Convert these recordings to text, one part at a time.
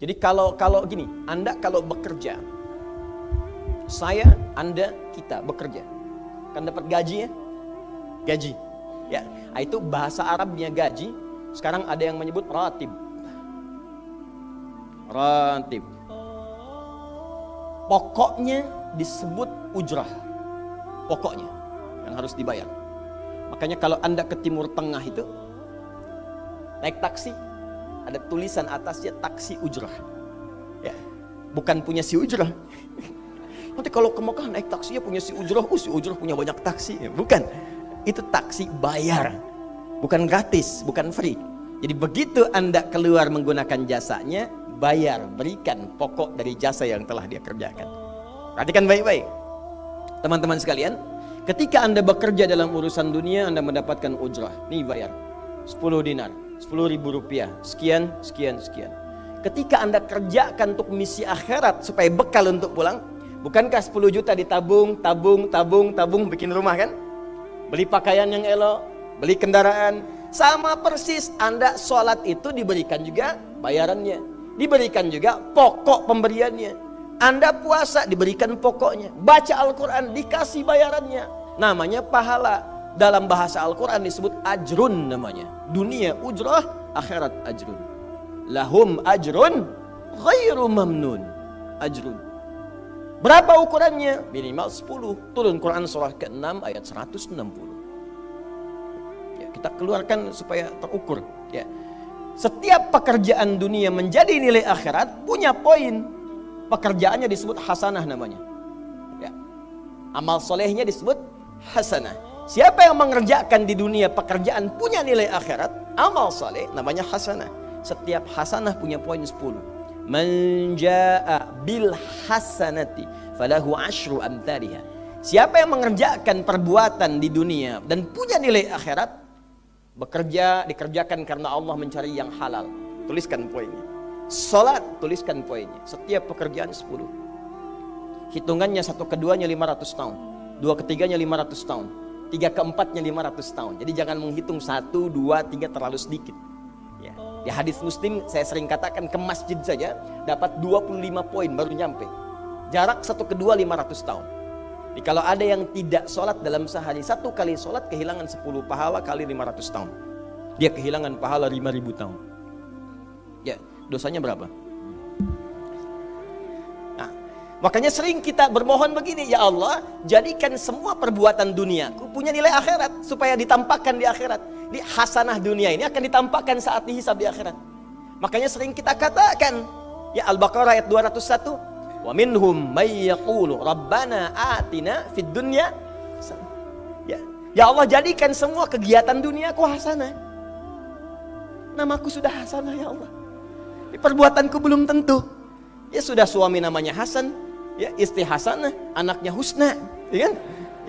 Jadi kalau gini, Anda kalau bekerja, saya, Anda, kita bekerja, kan dapat gaji ya? Gaji. Ya, itu bahasa Arabnya gaji. Sekarang ada yang menyebut ratib. Ratib. Pokoknya disebut ujrah. Pokoknya yang harus dibayar. Makanya kalau Anda ke Timur Tengah itu naik taksi, ada tulisan atasnya taksi ujrah. Ya, bukan punya si ujrah. Nanti kalau ke Mekah naik taksinya punya si ujrah, si ujrah punya banyak taksi. Ya, bukan. Itu taksi bayar, bukan gratis, bukan free. Jadi begitu Anda keluar menggunakan jasanya, bayar, berikan pokok dari jasa yang telah dia kerjakan. Perhatikan baik-baik, teman-teman sekalian. Ketika Anda bekerja dalam urusan dunia, Anda mendapatkan ujrah. Nih bayar 10 dinar, 10.000 rupiah, sekian, sekian, sekian. Ketika Anda kerjakan untuk misi akhirat supaya bekal untuk pulang, bukankah 10 juta ditabung, tabung, bikin rumah kan? Beli pakaian yang elok, beli kendaraan. Sama persis Anda sholat itu diberikan juga bayarannya, diberikan juga pokok pemberiannya. Anda puasa diberikan pokoknya, baca Al-Quran dikasih bayarannya. Namanya pahala. Dalam bahasa Al-Quran disebut ajrun namanya. Dunia ujrah, akhirat ajrun. Lahum ajrun ghairu mamnun. Ajrun. Berapa ukurannya? Minimal 10. Turun Quran surah ke-6 ayat 160. Ya, kita keluarkan supaya terukur. Ya. Setiap pekerjaan dunia menjadi nilai akhirat punya poin. Pekerjaannya disebut hasanah namanya. Ya. Amal solehnya disebut hasanah. Siapa yang mengerjakan di dunia pekerjaan punya nilai akhirat, amal soleh namanya hasanah. Setiap hasanah punya poin 10. Man jaa bil hasanati falahu asyru amthaliha. Siapa yang mengerjakan perbuatan di dunia dan punya nilai akhirat, bekerja dikerjakan karena Allah mencari yang halal. Tuliskan poinnya. Salat, tuliskan poinnya. Setiap pekerjaan 10. Hitungannya 1 keduanya 500 tahun, 2 ketiganya 500 tahun, 3 keempatnya 500 tahun. Jadi jangan menghitung 1, 2, 3 terlalu sedikit. Di hadis Muslim saya sering katakan ke masjid saja dapat 25 poin baru nyampe. Jarak 1 kedua 500 tahun. Jadi kalau ada yang tidak sholat dalam sehari, 1 kali sholat kehilangan 10 pahala kali 500 tahun. Dia kehilangan pahala 5.000 tahun. Ya, dosanya berapa? Nah, makanya sering kita bermohon begini, ya Allah, jadikan semua perbuatan duniaku punya nilai akhirat supaya ditampakkan di akhirat. Di hasanah dunia ini akan ditampakkan saat dihisab di akhirat. Makanya sering kita katakan, ya Al-Baqarah ayat 201, wa minhum may yaqulu rabbana atina fid dunya. Ya Allah, jadikan semua kegiatan duniaku hasanah. Namaku sudah hasanah ya Allah. Perbuatanku belum tentu. Ya sudah suami namanya Hasan, ya istri Hasanah, anaknya Husna, ya kan?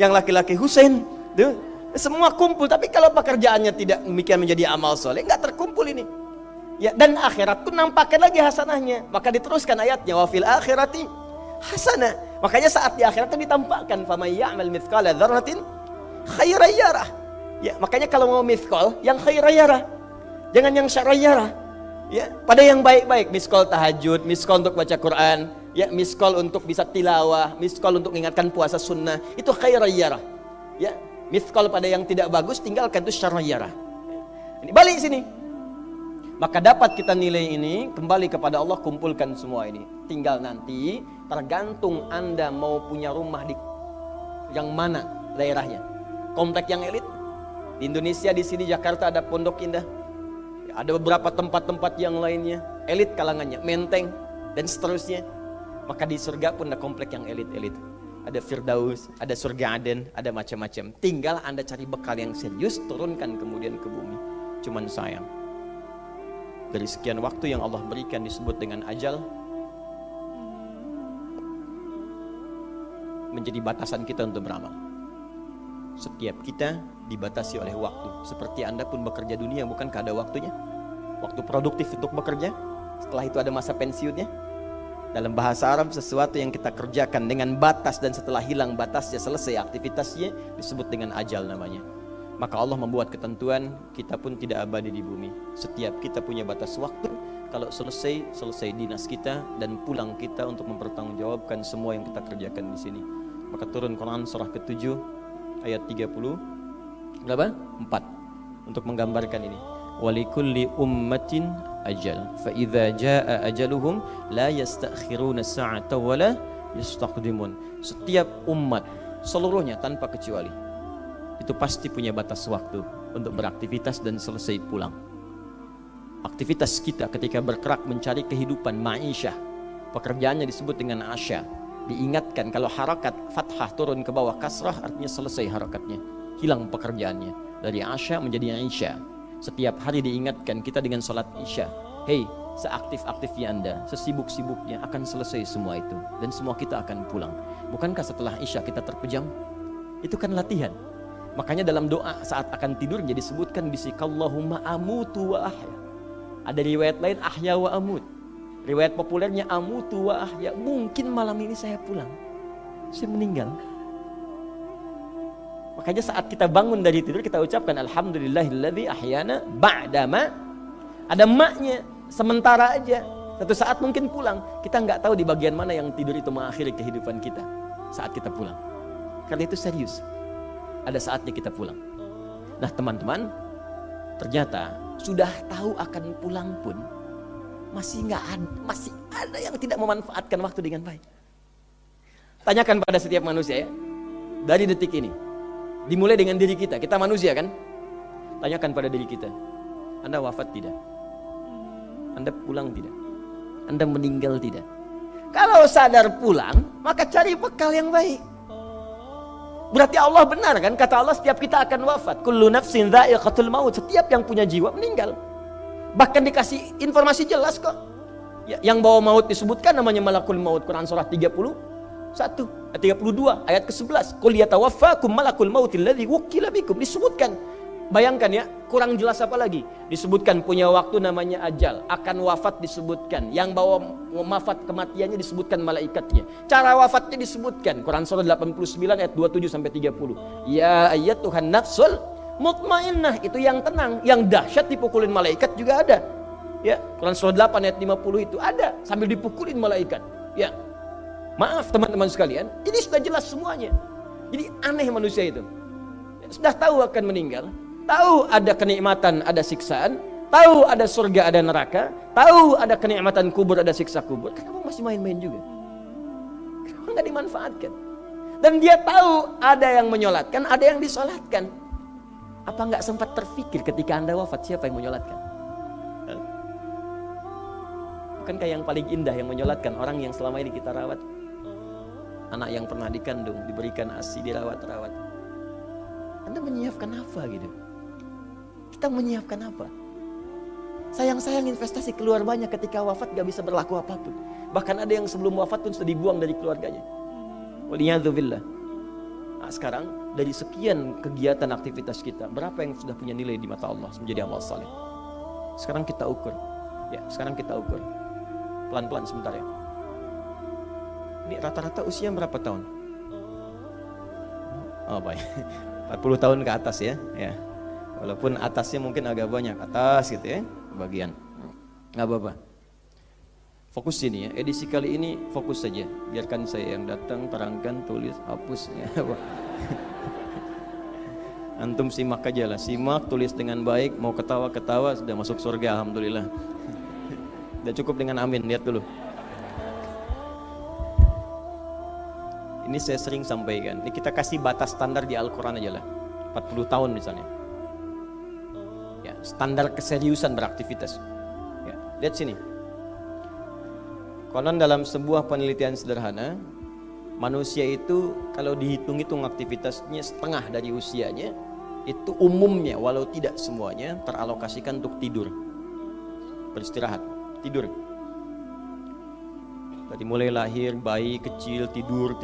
Yang laki-laki Husain, tuh. Semua kumpul, tapi kalau pekerjaannya tidak demikian menjadi amal soleh, nggak terkumpul ini. Ya, dan akhirat pun nampakkan lagi hasanahnya. Maka diteruskan ayatnya, wa fil akhirati hasanah. Makanya saat di akhirat itu ditampakkan, famay ya'mal mithqala dzarratin khairan yarah. Ya, makanya kalau mau mithqal, yang khairan yarah. Jangan yang syarran yarah. Ya, pada yang baik-baik, miskol tahajud, miskol untuk baca Quran, ya, miskol untuk bisa tilawah, miskol untuk mengingatkan puasa sunnah, itu khairan yarah. Ya, miskol pada yang tidak bagus tinggalkan, itu syarran yarah. Ini balik sini. Maka dapat kita nilai ini kembali kepada Allah, kumpulkan semua ini. Tinggal nanti tergantung Anda mau punya rumah di yang mana daerahnya. Komplek yang elit di Indonesia, di sini Jakarta ada Pondok Indah. Ada beberapa tempat-tempat yang lainnya, elit kalangannya, Menteng dan seterusnya. Maka di surga pun ada komplek yang elit-elit. Ada Firdaus, ada surga Aden, ada macam-macam. Tinggal Anda cari bekal yang serius, turunkan kemudian ke bumi. Cuman sayang, dari sekian waktu yang Allah berikan disebut dengan ajal, menjadi batasan kita untuk beramal. Setiap kita dibatasi oleh waktu. Seperti Anda pun bekerja dunia, bukankah ada waktunya? Waktu produktif untuk bekerja, setelah itu ada masa pensiunnya. Dalam bahasa Arab, sesuatu yang kita kerjakan dengan batas dan setelah hilang batasnya, selesai aktivitasnya, disebut dengan ajal namanya. Maka Allah membuat ketentuan, kita pun tidak abadi di bumi. Setiap kita punya batas waktu. kalau selesai dinas kita dan pulang kita untuk mempertanggungjawabkan semua yang kita kerjakan di sini. Maka turun Quran surah ke-7 ayat 30 berapa? 4 untuk menggambarkan ini. Walikulli ummatin ajal fa idza jaa ajaluhum la yastakhiruna sa'ata wa la yastaqdimun. Setiap umat seluruhnya tanpa kecuali itu pasti punya batas waktu untuk beraktivitas dan selesai pulang. Aktivitas kita ketika bergerak mencari kehidupan ma'isyah, pekerjaannya disebut dengan asya. Diingatkan kalau harakat fathah turun ke bawah kasrah artinya selesai harakatnya, hilang pekerjaannya. Dari asya menjadi isya. Setiap hari diingatkan kita dengan salat isya. Hei, seaktif-aktifnya Anda, sesibuk-sibuknya akan selesai semua itu dan semua kita akan pulang. Bukankah setelah isya kita terpejam? Itu kan latihan. Makanya dalam doa saat akan tidur jadi disebutkan bisikallahumma amutu wa ahya. Ada riwayat lain ahya wa amut. Riwayat populernya amutu wa ahya. Mungkin malam ini saya pulang, saya meninggal. Makanya saat kita bangun dari tidur kita ucapkan alhamdulillahilladzi ahyana ba'dama. Ada maknya, sementara aja. Satu saat mungkin pulang. Kita nggak tahu di bagian mana yang tidur itu mengakhiri kehidupan kita saat kita pulang. Karena itu serius. Ada saatnya kita pulang. Nah teman-teman, ternyata sudah tahu akan pulang pun masih ada yang tidak memanfaatkan waktu dengan baik. Tanyakan pada setiap manusia ya, dari detik ini, dimulai dengan diri kita. Kita manusia kan? Tanyakan pada diri kita, Anda wafat tidak? Anda pulang tidak? Anda meninggal tidak? Kalau sadar pulang, maka cari bekal yang baik. Berarti Allah benar kan? Kata Allah setiap kita akan wafat. Kullu nafsin dha'iqatul maut. Setiap yang punya jiwa meninggal. Bahkan dikasih informasi jelas kok. Ya, yang bawa maut disebutkan namanya malakul maut. Quran surah 32 ayat ke-11. Qul yatawaffakum malakul mautil ladzi wukkila bikum. Disebutkan. Bayangkan ya, kurang jelas apa lagi? Disebutkan punya waktu namanya ajal, akan wafat disebutkan, yang bawa wafat kematiannya disebutkan malaikatnya. Cara wafatnya disebutkan. Quran surah 89 ayat 27 sampai 30. Ya ayyatuhan nafsul mutmainnah, itu yang tenang, yang dahsyat dipukulin malaikat juga ada. Ya, Quran surah 8 ayat 50 itu ada sambil dipukulin malaikat. Ya. Maaf teman-teman sekalian, ini sudah jelas semuanya. Jadi aneh manusia itu. Sudah tahu akan meninggal, tahu ada kenikmatan, ada siksaan, tahu ada surga, ada neraka, tahu ada kenikmatan kubur, ada siksa kubur. Kenapa masih main-main juga? Kenapa nggak dimanfaatkan? Dan dia tahu ada yang menyolatkan, ada yang disolatkan. Apa nggak sempat terfikir ketika Anda wafat siapa yang menyolatkan? Bukankah yang paling indah yang menyolatkan orang yang selama ini kita rawat? Anak yang pernah dikandung, diberikan ASI, dirawat-rawat. Anda menyiapkan apa gitu? Kita menyiapkan apa? Sayang-sayang investasi keluar banyak ketika wafat gak bisa berlaku apapun. Bahkan ada yang sebelum wafat pun sudah dibuang dari keluarganya. Waliyadzubillah. Nah, sekarang dari sekian kegiatan aktivitas kita, berapa yang sudah punya nilai di mata Allah menjadi amal saleh? Sekarang kita ukur. Ya, sekarang kita ukur. Pelan-pelan sebentar ya. Ini rata-rata usia berapa tahun? Oh baik, 40 tahun ke atas ya. Ya. Walaupun atasnya mungkin agak banyak, atas gitu ya, bagian. Nggak apa-apa. Fokus sini ya, edisi kali ini fokus saja. Biarkan saya yang datang, terangkan, tulis, hapus ya. Antum simak aja lah, simak, tulis dengan baik, mau ketawa-ketawa, sudah masuk surga, alhamdulillah. Sudah cukup dengan amin, lihat dulu. Ini saya sering sampaikan, ini kita kasih batas standar di Al-Quran aja lah, 40 tahun misalnya. Ya, standar keseriusan beraktivitas. Ya, lihat sini. Konon dalam sebuah penelitian sederhana, manusia itu kalau dihitung-hitung aktivitasnya setengah dari usianya, itu umumnya walau tidak semuanya teralokasikan untuk tidur, beristirahat, tidur. Dari mulai lahir, bayi kecil tidur,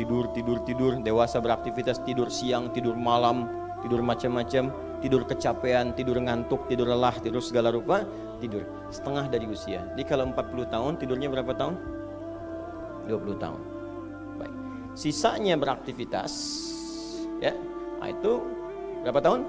dewasa beraktivitas, tidur siang, tidur malam, tidur macam-macam, tidur kecapean, tidur ngantuk, tidur lelah, tidur segala rupa, tidur. Setengah dari usia. Jadi kalau 40 tahun, tidurnya berapa tahun? 20 tahun. Baik. Sisanya beraktivitas, ya. Nah, itu berapa tahun?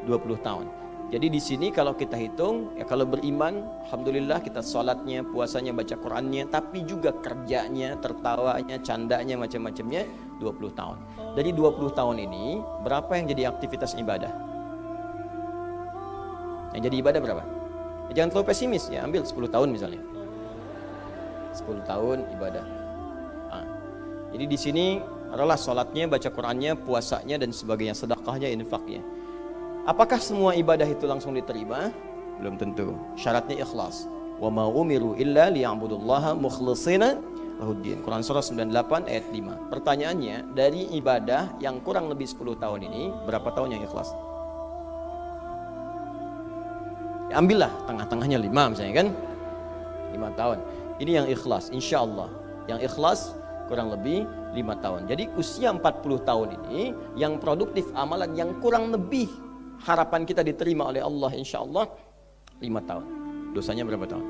20 tahun. Jadi di sini kalau kita hitung, ya kalau beriman, alhamdulillah kita sholatnya, puasanya, baca Qurannya, tapi juga kerjanya, tertawanya, candanya, macam-macamnya 20 tahun. Dari 20 tahun ini, berapa yang jadi aktivitas ibadah? Yang jadi ibadah berapa? Ya, jangan terlalu pesimis, ya ambil 10 tahun misalnya. 10 tahun ibadah. Nah, jadi di sini adalah sholatnya, baca Qurannya, puasanya, dan sebagainya, sedekahnya, infaknya. Apakah semua ibadah itu langsung diterima? Belum tentu. Syaratnya ikhlas. Wa ma umiru illa liya'budullaha mukhlishina lahuddin. Quran surah 98 ayat 5. Pertanyaannya, dari ibadah yang kurang lebih 10 tahun ini, berapa tahun yang ikhlas? Ya, ambillah tengah-tengahnya 5 misalnya kan. 5 tahun. Ini yang ikhlas, insya Allah. Yang ikhlas kurang lebih 5 tahun. Jadi usia 40 tahun ini, yang produktif amalan yang kurang lebih harapan kita diterima oleh Allah insya Allah 5 tahun. Dosanya berapa tahun?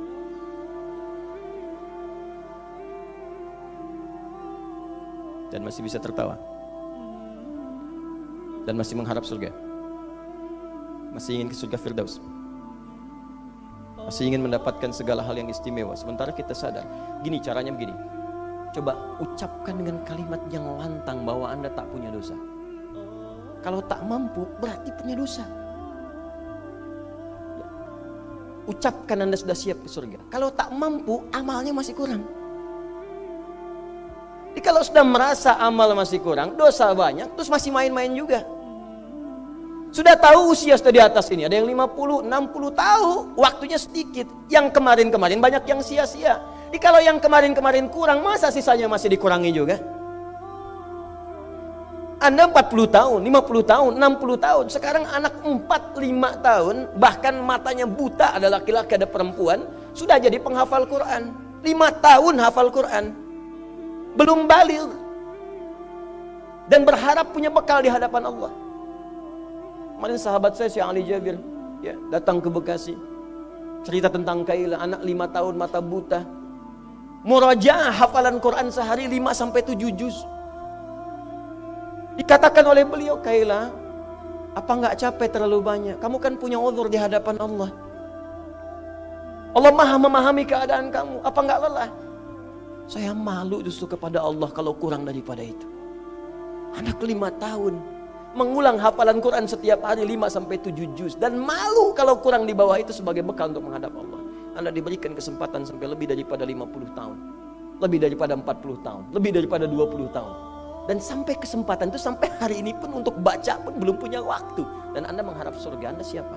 Dan masih bisa tertawa. Dan masih mengharap surga. Masih ingin ke surga Firdaus. Masih ingin mendapatkan segala hal yang istimewa. Sementara kita sadar, gini caranya begini. Coba ucapkan dengan kalimat yang lantang bahwa Anda tak punya dosa. Kalau tak mampu, berarti punya dosa. Ucapkan Anda sudah siap ke surga. Kalau tak mampu, amalnya masih kurang. Jadi kalau sudah merasa amal masih kurang, dosa banyak, terus masih main-main juga. Sudah tahu usia sudah di atas ini, ada yang 50, 60 tahu, waktunya sedikit. Yang kemarin-kemarin banyak yang sia-sia. Jadi kalau yang kemarin-kemarin kurang, masa sisanya masih dikurangi juga? Anda 40 tahun, 50 tahun, 60 tahun. Sekarang anak 4, 5 tahun, bahkan matanya buta, ada laki-laki, ada perempuan, sudah jadi penghafal Quran. 5 tahun hafal Quran. Belum baligh. Dan berharap punya bekal di hadapan Allah. Kemarin sahabat saya, Syekh Ali Jabir, ya, datang ke Bekasi. Cerita tentang Kaila, anak 5 tahun, mata buta. Murajaah hafalan Quran sehari 5-7 juz. Dikatakan oleh beliau, Kaila, apa enggak capek terlalu banyak? Kamu kan punya uzur di hadapan Allah. Allah maha memahami keadaan kamu. Apa enggak lelah? Saya malu justru kepada Allah kalau kurang daripada itu. Anak 5 tahun mengulang hafalan Quran setiap hari 5-7 juz. Dan malu kalau kurang di bawah itu sebagai bekal untuk menghadap Allah. Anda diberikan kesempatan sampai lebih daripada 50 tahun. Lebih daripada 40 tahun. Lebih daripada 20 tahun. Dan sampai kesempatan itu, sampai hari ini pun untuk baca pun belum punya waktu. Dan Anda mengharap surga, Anda siapa?